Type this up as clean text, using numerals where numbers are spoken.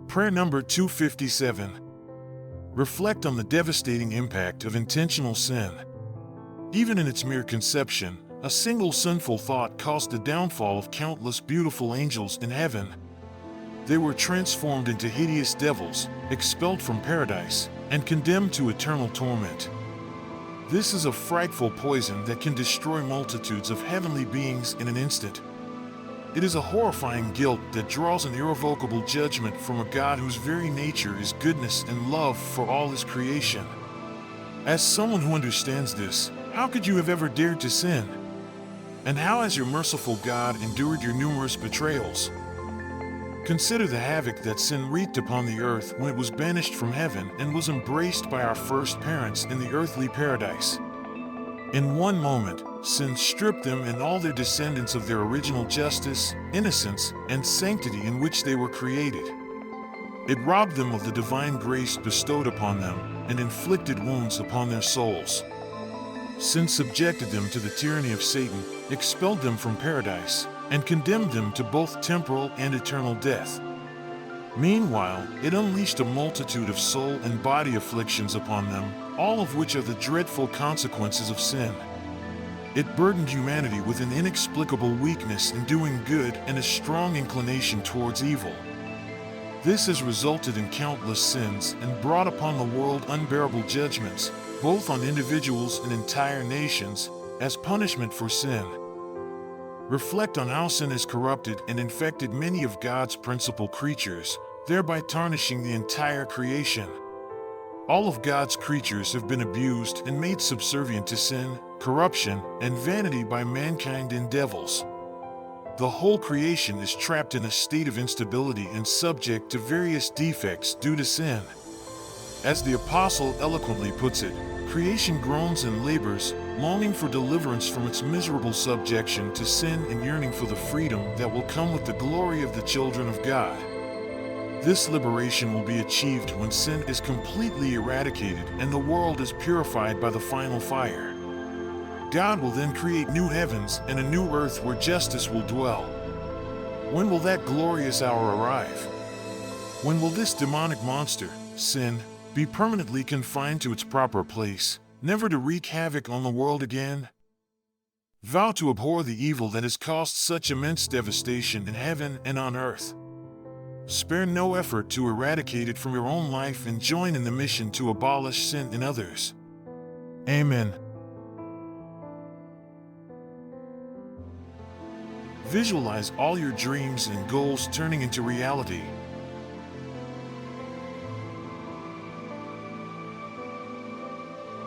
Prayer number 257. Reflect on the devastating impact of intentional sin. Even in its mere conception, a single sinful thought caused the downfall of countless beautiful angels in heaven. They were transformed into hideous devils, expelled from paradise, and condemned to eternal torment. This is a frightful poison that can destroy multitudes of heavenly beings in an instant. It is a horrifying guilt that draws an irrevocable judgment from a God whose very nature is goodness and love for all His creation. As someone who understands this, how could you have ever dared to sin? And how has your merciful God endured your numerous betrayals? Consider the havoc that sin wreaked upon the earth when it was banished from heaven and was embraced by our first parents in the earthly paradise. In one moment, sin stripped them and all their descendants of their original justice, innocence, and sanctity in which they were created. It robbed them of the divine grace bestowed upon them and inflicted wounds upon their souls. Sin subjected them to the tyranny of Satan, expelled them from paradise, and condemned them to both temporal and eternal death. Meanwhile, it unleashed a multitude of soul and body afflictions upon them, all of which are the dreadful consequences of sin. It burdened humanity with an inexplicable weakness in doing good and a strong inclination towards evil. This has resulted in countless sins and brought upon the world unbearable judgments, both on individuals and entire nations, as punishment for sin. Reflect on how sin has corrupted and infected many of God's principal creatures, thereby tarnishing the entire creation. All of God's creatures have been abused and made subservient to sin, corruption, and vanity by mankind and devils. The whole creation is trapped in a state of instability and subject to various defects due to sin. As the apostle eloquently puts it, creation groans and labors, longing for deliverance from its miserable subjection to sin and yearning for the freedom that will come with the glory of the children of God. This liberation will be achieved when sin is completely eradicated and the world is purified by the final fire. God will then create new heavens and a new earth where justice will dwell. When will that glorious hour arrive? When will this demonic monster, sin, be permanently confined to its proper place, never to wreak havoc on the world again? Vow to abhor the evil that has caused such immense devastation in heaven and on earth. Spare no effort to eradicate it from your own life and join in the mission to abolish sin in others. Amen. Visualize all your dreams and goals turning into reality.